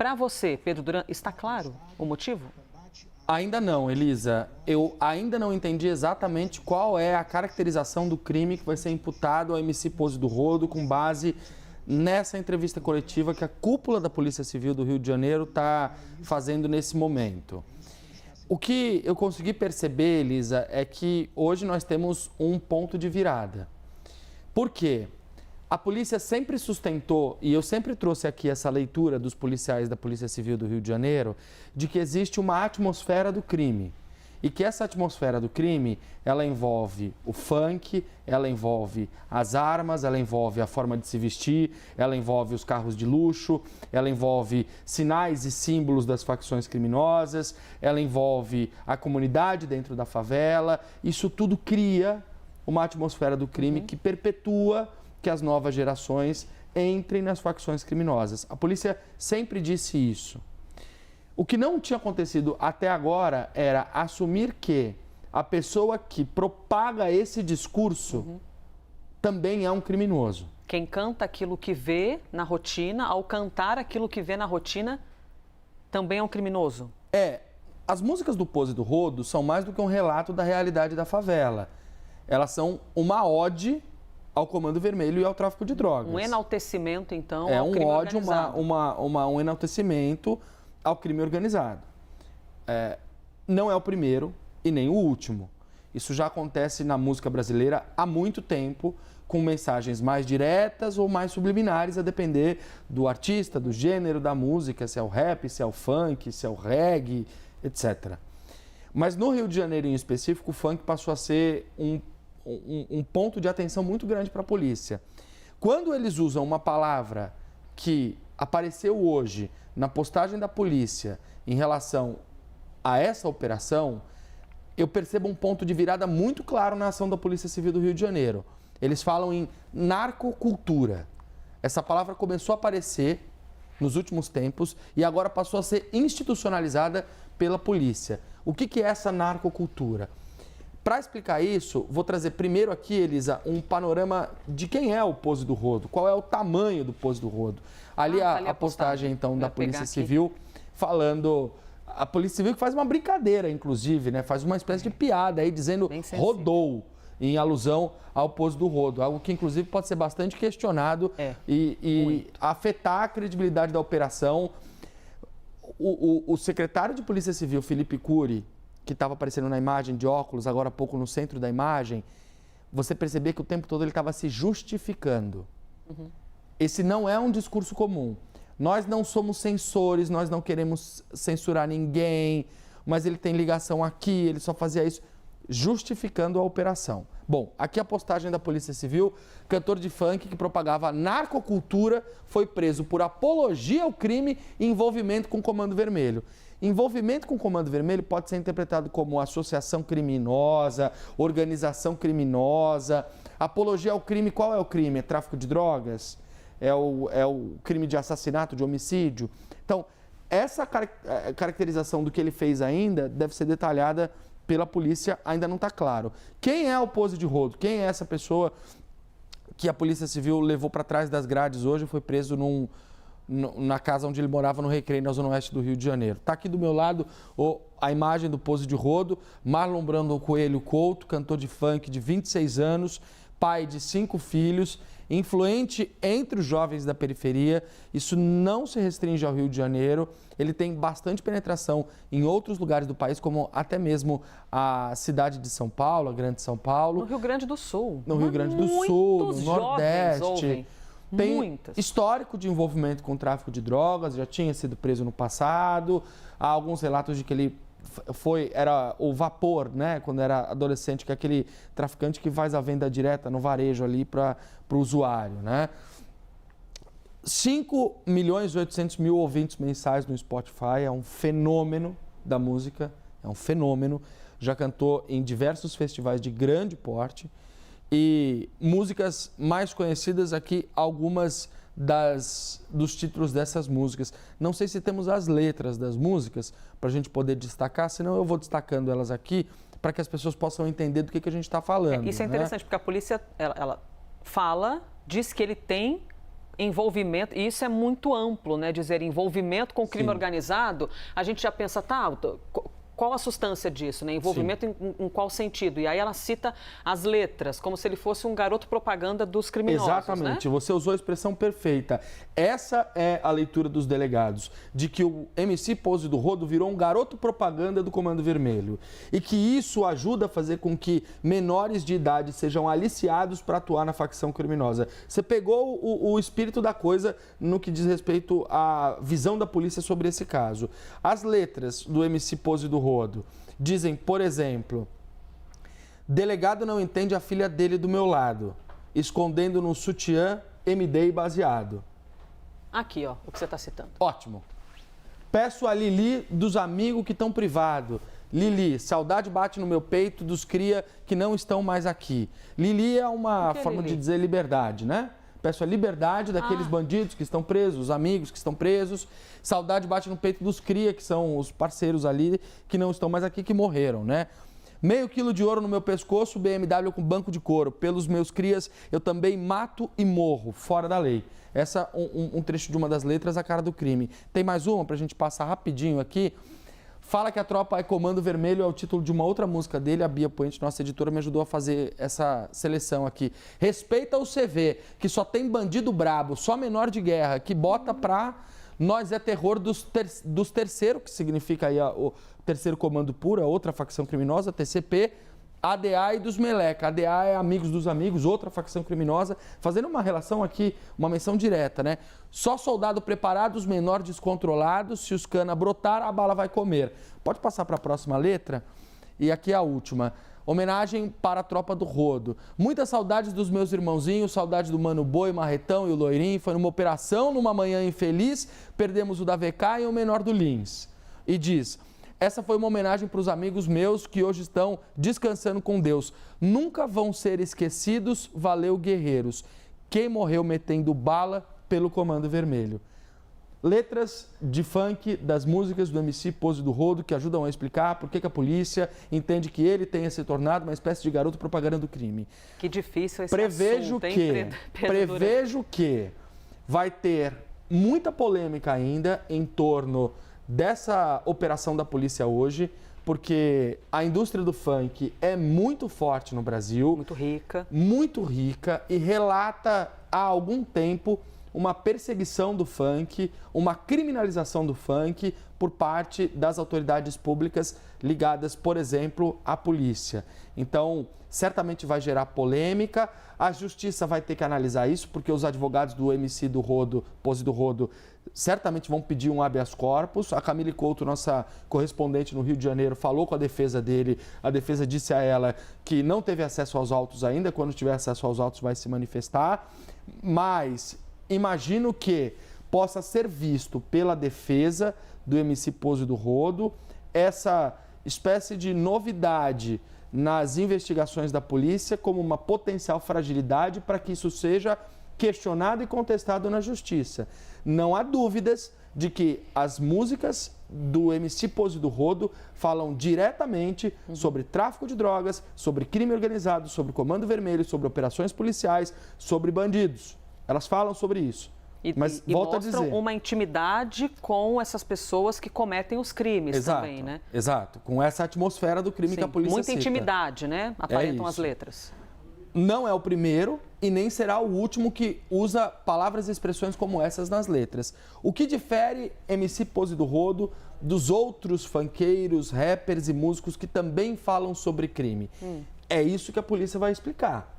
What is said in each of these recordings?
Para você, Pedro Duran, está claro o motivo? Ainda não, Elisa. Eu ainda não entendi exatamente qual é a caracterização do crime que vai ser imputado ao MC Pose do Rodo com base nessa entrevista coletiva que a cúpula da Polícia Civil do Rio de Janeiro está fazendo nesse momento. O que eu consegui perceber, Elisa, é que hoje nós temos um ponto de virada. Por quê? A polícia sempre sustentou, e eu sempre trouxe aqui essa leitura dos policiais da Polícia Civil do Rio de Janeiro, de que existe uma atmosfera do crime. E que essa atmosfera do crime, ela envolve o funk, ela envolve as armas, ela envolve a forma de se vestir, ela envolve os carros de luxo, ela envolve sinais e símbolos das facções criminosas, ela envolve a comunidade dentro da favela. Isso tudo cria uma atmosfera do crime que perpetua que as novas gerações entrem nas facções criminosas. A polícia sempre disse isso. O que não tinha acontecido até agora era assumir que a pessoa que propaga esse discurso também é um criminoso. Quem canta aquilo que vê na rotina, ao cantar aquilo que vê na rotina, também é um criminoso? As músicas do Pose do Rodo são mais do que um relato da realidade da favela. Elas são uma ode ao Comando Vermelho e ao tráfico de drogas. Um enaltecimento, então, ao crime ódio, organizado. um enaltecimento ao crime organizado. Não é o primeiro e nem o último. Isso já acontece na música brasileira há muito tempo, com mensagens mais diretas ou mais subliminares, a depender do artista, do gênero da música, se é o rap, se é o funk, se é o reggae, etc. Mas no Rio de Janeiro, em específico, o funk passou a ser um ponto de atenção muito grande para a polícia. Quando eles usam uma palavra que apareceu hoje na postagem da polícia em relação a essa operação, eu percebo um ponto de virada muito claro na ação da Polícia Civil do Rio de Janeiro. Eles falam em narcocultura. Essa palavra começou a aparecer nos últimos tempos e agora passou a ser institucionalizada pela polícia. O que é essa narcocultura? Para explicar isso, vou trazer primeiro aqui, Elisa, um panorama de quem é o Pose do Rodo, qual é o tamanho do Pose do Rodo. Ali a postagem, então, da Polícia Civil falando... A Polícia Civil que faz uma brincadeira, inclusive, né? Faz uma espécie de piada aí, dizendo rodou, em alusão ao Pose do Rodo. Algo que, inclusive, pode ser bastante questionado e afetar a credibilidade da operação. O secretário de Polícia Civil, Felipe Cury, que estava aparecendo na imagem de óculos, agora há pouco no centro da imagem, você percebia que o tempo todo ele estava se justificando. Esse não é um discurso comum. Nós não somos censores, nós não queremos censurar ninguém, mas ele tem ligação aqui, ele só fazia isso, justificando a operação. Bom, aqui a postagem da Polícia Civil, cantor de funk que propagava narcocultura foi preso por apologia ao crime e envolvimento com o Comando Vermelho. Envolvimento com o Comando Vermelho pode ser interpretado como associação criminosa, organização criminosa. Apologia ao crime, qual é o crime? É tráfico de drogas? É o crime de assassinato, de homicídio? Então, essa caracterização do que ele fez ainda deve ser detalhada pela polícia, ainda não está claro. Quem é o Pose de Rodo? Quem é essa pessoa que a Polícia Civil levou para trás das grades hoje e foi preso na casa onde ele morava, no Recreio, na Zona Oeste do Rio de Janeiro? Está aqui do meu lado a imagem do Pose de Rodo, Marlon Brando Coelho Couto, cantor de funk de 26 anos, pai de 5 filhos, influente entre os jovens da periferia. Isso não se restringe ao Rio de Janeiro, ele tem bastante penetração em outros lugares do país, como até mesmo a cidade de São Paulo, a Grande São Paulo. No Rio Grande do Sul. No Rio Grande do Sul, no Nordeste. Tem muitas. Histórico de envolvimento com tráfico de drogas, já tinha sido preso no passado. Há alguns relatos de que ele era o Vapor, né? Quando era adolescente, que é aquele traficante que faz a venda direta no varejo ali para o usuário, né? 5.800.000 ouvintes mensais no Spotify, é um fenômeno da música, é um fenômeno. Já cantou em diversos festivais de grande porte. E músicas mais conhecidas aqui, algumas dos títulos dessas músicas. Não sei se temos as letras das músicas para a gente poder destacar, senão eu vou destacando elas aqui para que as pessoas possam entender do que a gente está falando. Isso é interessante, porque a polícia ela diz que ele tem envolvimento, e isso é muito amplo, né? Dizer envolvimento com crime organizado, a gente já pensa, tá, qual a substância disso, né? Envolvimento em qual sentido? E aí ela cita as letras, como se ele fosse um garoto propaganda dos criminosos, exatamente, né? Você usou a expressão perfeita. Essa é a leitura dos delegados, de que o MC Pose do Rodo virou um garoto propaganda do Comando Vermelho. E que isso ajuda a fazer com que menores de idade sejam aliciados para atuar na facção criminosa. Você pegou o espírito da coisa no que diz respeito à visão da polícia sobre esse caso. As letras do MC Pose do Rodo dizem, por exemplo, delegado não entende a filha dele do meu lado, escondendo no sutiã MD e baseado. Aqui, ó, o que você está citando. Ótimo. Peço a Lili dos amigos que estão privado. Lili, saudade bate no meu peito dos cria que não estão mais aqui. Lili é uma forma de dizer liberdade, né? Peço a liberdade daqueles bandidos que estão presos, os amigos que estão presos. Saudade bate no peito dos cria, que são os parceiros ali, que não estão mais aqui, que morreram, né? Meio quilo de ouro no meu pescoço, BMW com banco de couro. Pelos meus crias, eu também mato e morro, fora da lei. Essa um trecho de uma das letras, a cara do crime. Tem mais uma para a gente passar rapidinho aqui. Fala que a tropa é Comando Vermelho, é o título de uma outra música dele. A Bia Puente, nossa editora, me ajudou a fazer essa seleção aqui. Respeita o CV, que só tem bandido brabo, só menor de guerra, que bota pra nós é terror dos terceiros, que significa aí o Terceiro Comando Puro, outra facção criminosa, TCP, ADA e dos Meleca. ADA é Amigos dos Amigos, outra facção criminosa, fazendo uma relação aqui, uma menção direta, né? Só soldado preparado, os menores descontrolados, se os cana brotar, a bala vai comer. Pode passar para a próxima letra? E aqui a última. Homenagem para a tropa do Rodo. Muitas saudades dos meus irmãozinhos, saudades do Mano Boi, Marretão e o Loirinho. Foi numa operação, numa manhã infeliz, perdemos o da VK e o menor do Lins. E diz... Essa foi uma homenagem para os amigos meus que hoje estão descansando com Deus. Nunca vão ser esquecidos, valeu guerreiros. Quem morreu metendo bala pelo Comando Vermelho. Letras de funk das músicas do MC Pose do Rodo que ajudam a explicar por que a polícia entende que ele tenha se tornado uma espécie de garoto propaganda do crime. Que difícil esse assunto, hein? Prevejo que vai ter muita polêmica ainda em torno dessa operação da polícia hoje, porque a indústria do funk é muito forte no Brasil. Muito rica e relata há algum tempo uma perseguição do funk, uma criminalização do funk por parte das autoridades públicas ligadas, por exemplo, à polícia. Então, certamente vai gerar polêmica, a justiça vai ter que analisar isso, porque os advogados do MC do Rodo, Pose do Rodo, certamente vão pedir um habeas corpus. A Camille Couto, nossa correspondente no Rio de Janeiro, falou com a defesa dele. A defesa disse a ela que não teve acesso aos autos ainda, quando tiver acesso aos autos vai se manifestar. Mas imagino que possa ser visto pela defesa do MC Pose do Rodo essa espécie de novidade nas investigações da polícia como uma potencial fragilidade para que isso seja questionado e contestado na justiça. Não há dúvidas de que as músicas do MC Pose do Rodo falam diretamente sobre tráfico de drogas, sobre crime organizado, sobre Comando Vermelho, sobre operações policiais, sobre bandidos. Elas falam sobre isso. Mas volto a dizer, mostram uma intimidade com essas pessoas que cometem os crimes também, né? Exato, com essa atmosfera do crime que a polícia muita cita. Intimidade, né? Aparentam as letras. Não é o primeiro e nem será o último que usa palavras e expressões como essas nas letras. O que difere MC Pose do Rodo dos outros funkeiros, rappers e músicos que também falam sobre crime? É isso que a polícia vai explicar.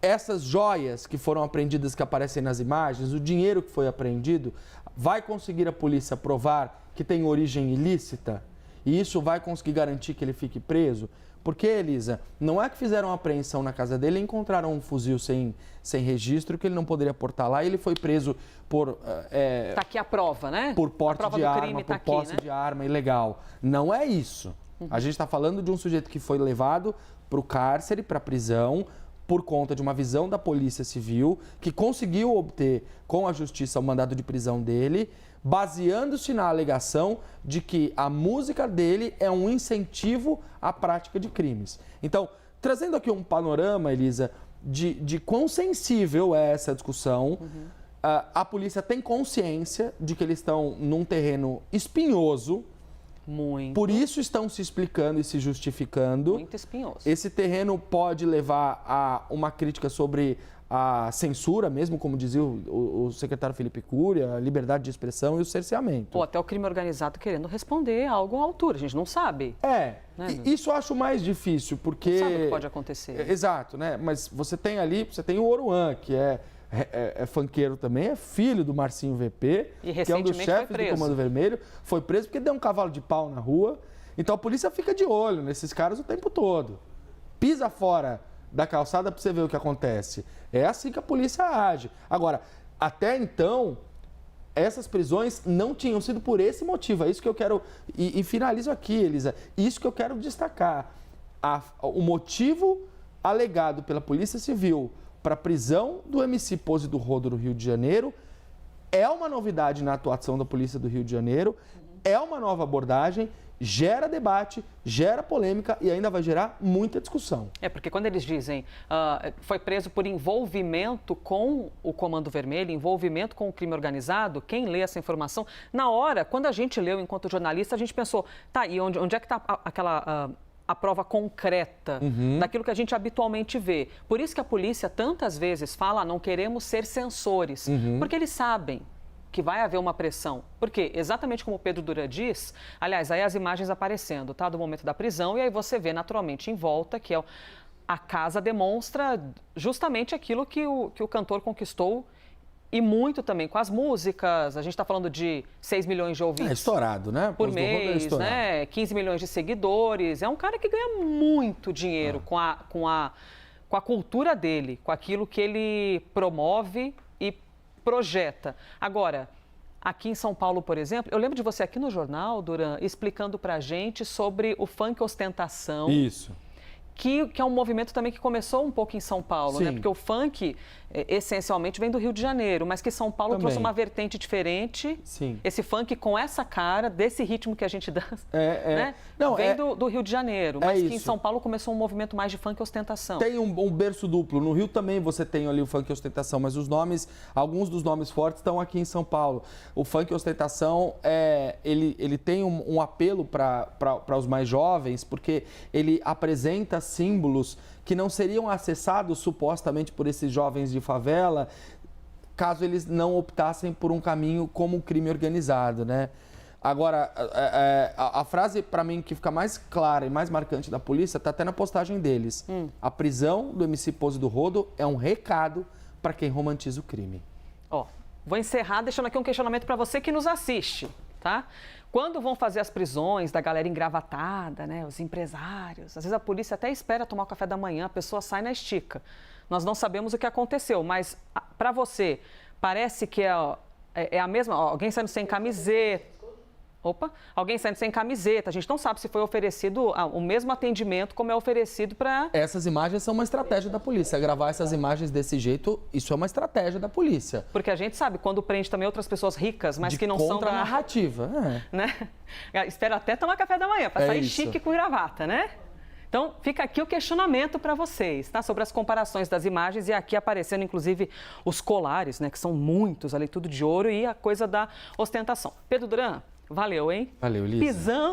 Essas joias que foram apreendidas, que aparecem nas imagens, o dinheiro que foi apreendido, vai conseguir a polícia provar que tem origem ilícita? E isso vai conseguir garantir que ele fique preso? Porque, Elisa, não é que fizeram uma apreensão na casa dele e encontraram um fuzil sem registro que ele não poderia portar lá e ele foi preso por... Tá aqui a prova, né? Por porte de arma, por posse de arma ilegal. Não é isso. A gente está falando de um sujeito que foi levado para o cárcere, para a prisão, por conta de uma visão da Polícia Civil, que conseguiu obter com a Justiça o mandado de prisão dele, baseando-se na alegação de que a música dele é um incentivo à prática de crimes. Então, trazendo aqui um panorama, Elisa, de quão sensível é essa discussão, A polícia tem consciência de que eles estão num terreno espinhoso. Muito. Por isso estão se explicando e se justificando. Muito espinhoso. Esse terreno pode levar a uma crítica sobre a censura, mesmo como dizia o secretário Felipe Cury, a liberdade de expressão e o cerceamento. Ou até o crime organizado querendo responder algo à altura, a gente não sabe. Isso eu acho mais difícil, porque... Não sabe o que pode acontecer. Exato, né? Mas você tem o Oruan, que é funkeiro também, é filho do Marcinho VP, que é um dos chefes do Comando Vermelho, foi preso porque deu um cavalo de pau na rua. Então a polícia fica de olho nesses caras o tempo todo. Pisa fora da calçada para você ver o que acontece. É assim que a polícia age. Agora, até então, essas prisões não tinham sido por esse motivo. É isso que eu quero... E finalizo aqui, Elisa. Isso que eu quero destacar. O motivo alegado pela Polícia Civil para a prisão do MC Pose do Rodo no Rio de Janeiro é uma novidade na atuação da Polícia do Rio de Janeiro, é uma nova abordagem, gera debate, gera polêmica e ainda vai gerar muita discussão. Porque quando eles dizem foi preso por envolvimento com o Comando Vermelho, envolvimento com o crime organizado, quem lê essa informação, na hora, quando a gente leu enquanto jornalista, a gente pensou, tá, e onde é que está aquela... a prova concreta daquilo que a gente habitualmente vê. Por isso que a polícia tantas vezes fala, não queremos ser censores, porque eles sabem que vai haver uma pressão. Porque, exatamente como o Pedro Duran diz, aliás, aí as imagens aparecendo, tá, do momento da prisão, e aí você vê naturalmente em volta que a casa demonstra justamente aquilo que o cantor conquistou. E muito também com as músicas, a gente está falando de 6 milhões de ouvintes. É estourado, né? Por mês, né? 15 milhões de seguidores. É um cara que ganha muito dinheiro com a cultura dele, com aquilo que ele promove e projeta. Agora, aqui em São Paulo, por exemplo, eu lembro de você aqui no jornal, Duran, explicando pra gente sobre o funk ostentação. Isso. Que é um movimento também que começou um pouco em São Paulo, né? Porque o funk, essencialmente, vem do Rio de Janeiro, mas que São Paulo também trouxe uma vertente diferente. Sim. Esse funk com essa cara, desse ritmo que a gente dança, né? Não, vem do Rio de Janeiro, mas que em isso. São Paulo começou um movimento mais de funk ostentação. Tem um berço duplo. No Rio também você tem ali o funk ostentação, mas alguns dos nomes fortes estão aqui em São Paulo. O funk ostentação, ele tem um apelo para os mais jovens, porque ele apresenta símbolos que não seriam acessados supostamente por esses jovens de favela, caso eles não optassem por um caminho como o crime organizado, né? Agora, a frase para mim que fica mais clara e mais marcante da polícia está até na postagem deles. A prisão do MC Pose do Rodo é um recado para quem romantiza o crime. Vou encerrar deixando aqui um questionamento para você que nos assiste, tá? Quando vão fazer as prisões da galera engravatada, né, os empresários, às vezes a polícia até espera tomar o café da manhã, a pessoa sai na estica. Nós não sabemos o que aconteceu, mas para você, parece que é a mesma... alguém saindo sem camiseta. Alguém saindo sem camiseta. A gente não sabe se foi oferecido o mesmo atendimento como é oferecido para... Essas imagens são uma estratégia da polícia. Gravar essas imagens desse jeito, isso é uma estratégia da polícia. Porque a gente sabe, quando prende também outras pessoas ricas, mas que não são da... narrativa, né? Espera até tomar café da manhã, para sair chique com gravata, né? Então, fica aqui o questionamento para vocês, tá? Sobre as comparações das imagens e aqui aparecendo, inclusive, os colares, né? Que são muitos ali, tudo de ouro e a coisa da ostentação. Pedro Duran, valeu, hein? Valeu, Elisa. Pisando